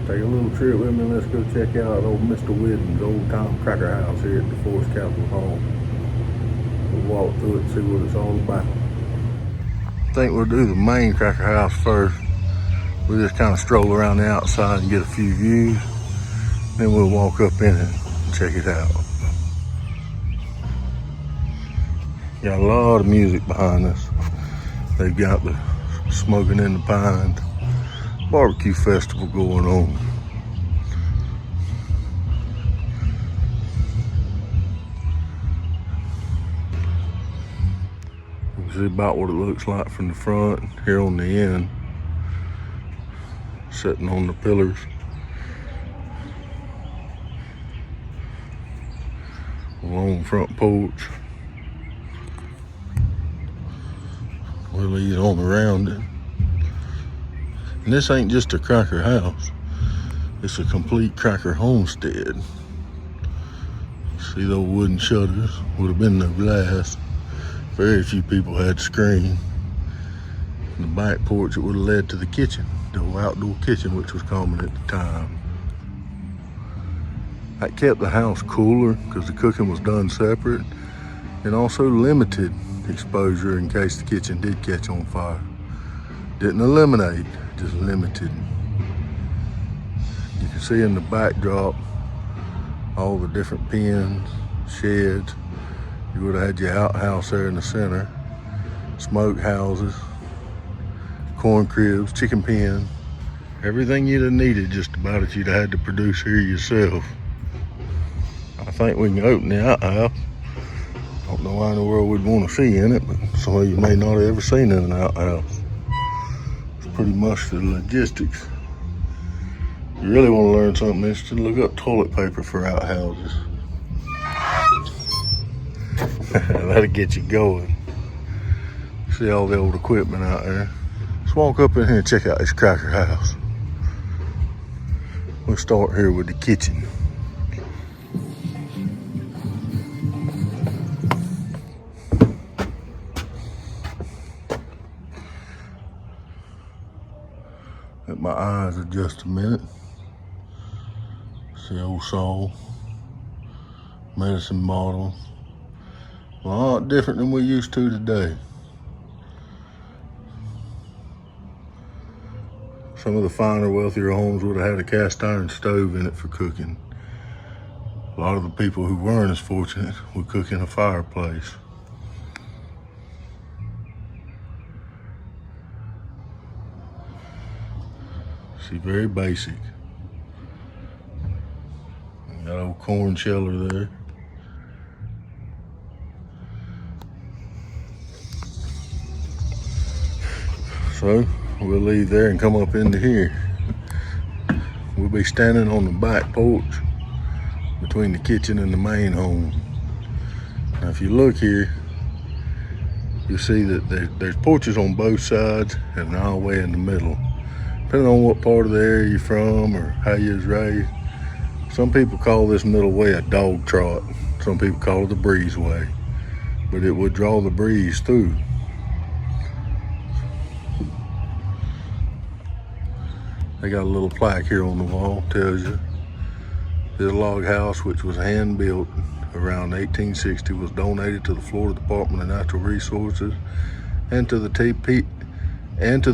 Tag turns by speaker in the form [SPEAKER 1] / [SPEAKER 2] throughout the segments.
[SPEAKER 1] Take a little trip with me. Let's go check out old Mr. Whidden's old time cracker house here at the Forest Capital Hall. We'll walk through it and see what it's all about. I think we'll do the main cracker house first. We'll just kind of stroll around the outside and get a few views. Then we'll walk up in it and check it out. Got a lot of music behind us. They've got the Smoking in the Pines barbecue festival going on. You can see about what it looks like from the front here on the end, sitting on the pillars. A long front porch. We'll lead on around it. And this ain't just a cracker house. It's a complete cracker homestead. See those wooden shutters? Would have been no glass. Very few people had screen. In the back porch, it would have led to the kitchen, the outdoor kitchen, which was common at the time. That kept the house cooler because the cooking was done separate, and also limited exposure in case the kitchen did catch on fire. Didn't eliminate, just limited. You can see in the backdrop all the different pens, sheds. You would have had your outhouse there in the center, smoke houses, corn cribs, chicken pen, everything you'd have needed just about it you'd have had to produce here yourself. I think we can open the outhouse. I don't know why in the world we'd want to see in it, but some of you may not have ever seen in an outhouse. It's pretty much the logistics. You really want to learn something interesting, look up toilet paper for outhouses. That'll get you going. See all the old equipment out there. Let's walk up in here and check out this cracker house. We'll start here with the kitchen. Let my eyes adjust a minute. See old saw, medicine bottle. A lot different than we used to today. Some of the finer, wealthier homes would have had a cast iron stove in it for cooking. A lot of the people who weren't as fortunate would cook in a fireplace. See, very basic. Got old corn sheller there. So we'll leave there and come up into here. We'll be standing on the back porch between the kitchen and the main home. Now if you look here, you'll see that there's porches on both sides and an aisleway in the middle. Depending on what part of the area you're from or how you was raised, some people call this middle way a dog trot. Some people call it the breezeway, but it would draw the breeze through. They got a little plaque here on the wall, tells you this log house, which was hand built around 1860, was donated to the Florida Department of Natural Resources and to the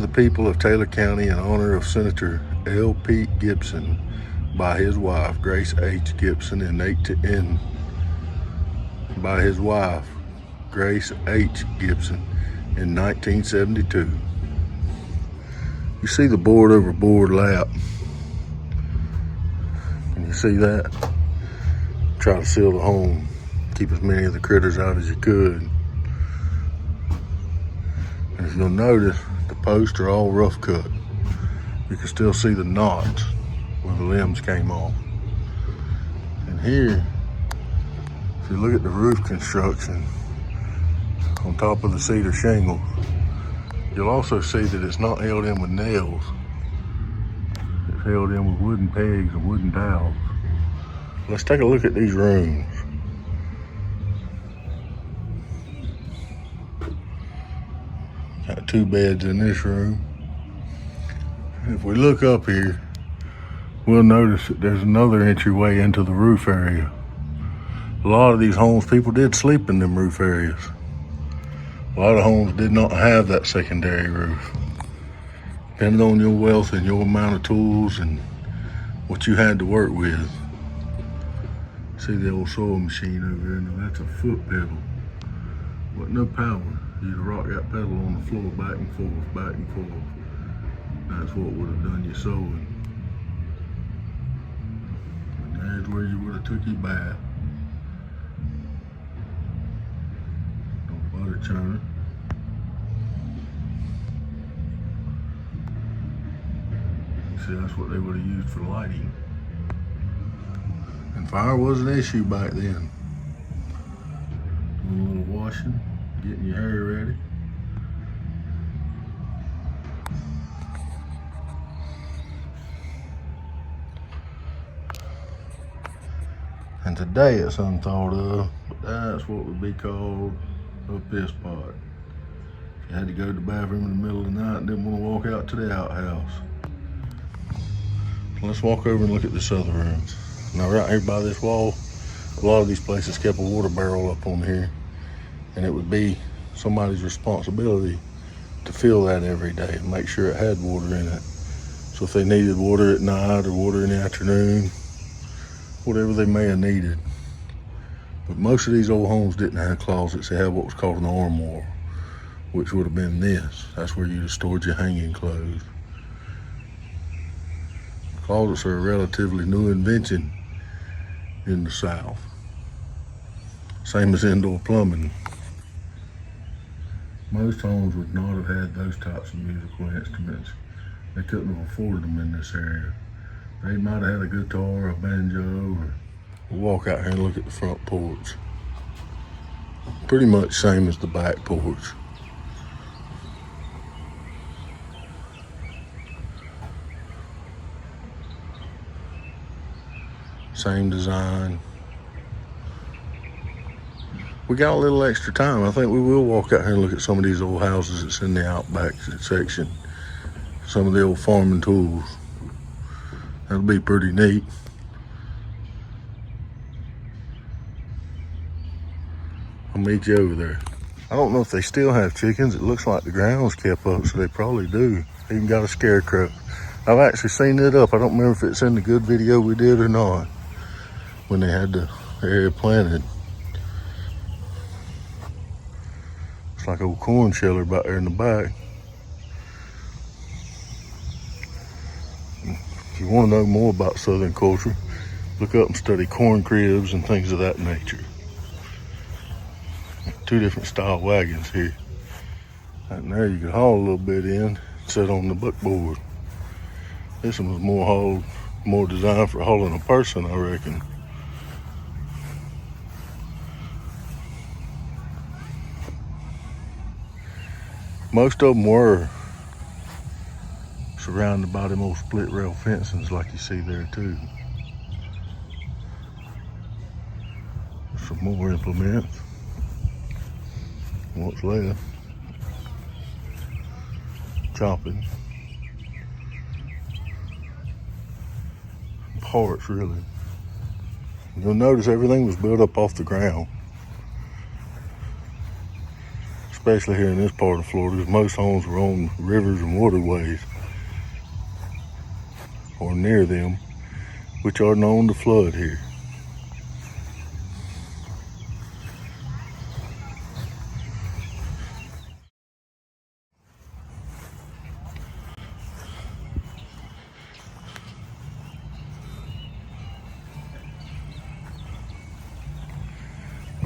[SPEAKER 1] people of Taylor County in honor of Senator L. Pete Gibson by his wife, Grace H. Gibson, by his wife, Grace H. Gibson, in 1972. You see the board over board lap. Can you see that? Try to seal the home. Keep as many of the critters out as you could. And if you'll notice, the posts are all rough cut. You can still see the knots where the limbs came off. And here, if you look at the roof construction on top of the cedar shingles, you'll also see that it's not held in with nails. It's held in with wooden pegs and wooden dowels. Let's take a look at these rooms. Got 2 beds in this room. If we look up here, we'll notice that there's another entryway into the roof area. A lot of these homes, people did sleep in them roof areas. A lot of homes did not have that secondary roof. Depending on your wealth and your amount of tools and what you had to work with. See the old sewing machine over there? Now that's a foot pedal. Wasn't no power. You'd rock that pedal on the floor back and forth, back and forth. That's what would have done your sewing. And there's where you would have took your bath. No butter churner. See, that's what they would have used for lighting. And fire was an issue back then. Doing a little washing, getting your hair ready. And today it's unthought of, but that's what would be called a piss pot. You had to go to the bathroom in the middle of the night and didn't want to walk out to the outhouse. Let's walk over and look at this other rooms. Now right here by this wall, a lot of these places kept a water barrel up on here, and it would be somebody's responsibility to fill that every day and make sure it had water in it. So if they needed water at night or water in the afternoon, whatever they may have needed. But most of these old homes didn't have closets. They had what was called an armoire, which would have been this. That's where you'd have stored your hanging clothes. Closets are a relatively new invention in the South. Same as indoor plumbing. Most homes would not have had those types of musical instruments. They couldn't have afforded them in this area. They might have had a guitar, a banjo, or we'll walk out here and look at the front porch. Pretty much same as the back porch. Same design. We got a little extra time. I think we will walk out here and look at some of these old houses that's in the outback section. Some of the old farming tools. That'll be pretty neat. I'll meet you over there. I don't know if they still have chickens. It looks like the ground's kept up, so they probably do. Even got a scarecrow. I've actually seen it up. I don't remember if it's in the good video we did or not, when they had the area planted. It's like an old corn sheller back there in the back. If you want to know more about Southern culture, look up and study corn cribs and things of that nature. Two different style wagons here. Right there you could haul a little bit in, sit on the buckboard. This one was more designed for hauling a person, I reckon. Most of them were surrounded by them old split rail fencings like you see there too. Some more implements. What's left? Chopping. Parts really. You'll notice everything was built up off the ground. Especially here in this part of Florida, because most homes were on rivers and waterways, or near them, which are known to flood here.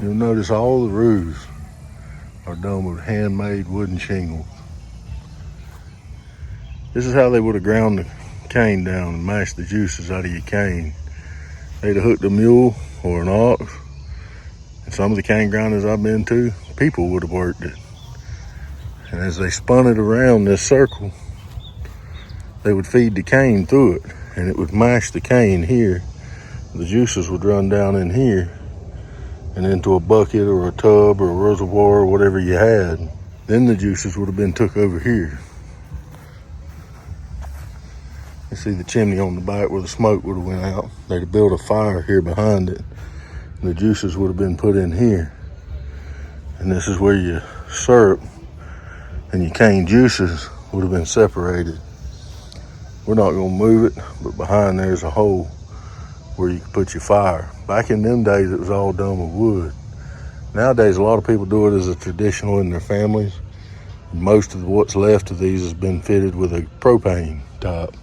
[SPEAKER 1] You'll notice all the roofs are done with handmade wooden shingles. This is how they would have ground the cane down and mashed the juices out of your cane. They'd have hooked a mule or an ox, and some of the cane grinders I've been to, people would have worked it. And as they spun it around this circle, they would feed the cane through it, and it would mash the cane here. The juices would run down in here and into a bucket or a tub or a reservoir or whatever you had. Then the juices would have been took over here You see the chimney on the back where the smoke would have went out. They'd have built a fire here behind it. And the juices would have been put in here. And this is where your syrup and your cane juices would have been separated. We're not gonna move it, but behind there's a hole where you can put your fire. Back in them days, it was all done with wood. Nowadays, a lot of people do it as a traditional in their families. Most of what's left of these has been fitted with a propane top.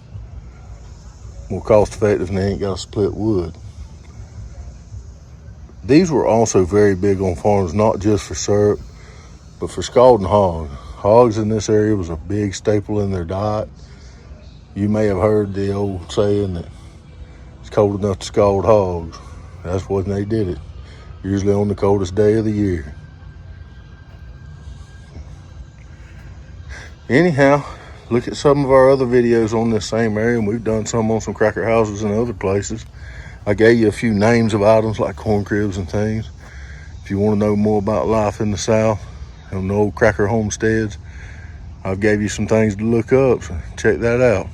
[SPEAKER 1] More cost effective, and they ain't got to split wood. These were also very big on farms, not just for syrup, but for scalding hogs. Hogs in this area was a big staple in their diet. You may have heard the old saying that it's cold enough to scald hogs. That's when they did it, usually on the coldest day of the year. Anyhow, look at some of our other videos on this same area, and we've done some on some cracker houses and other places. I gave you a few names of items like corn cribs and things. If you want to know more about life in the South and the old cracker homesteads, I've gave you some things to look up, so check that out.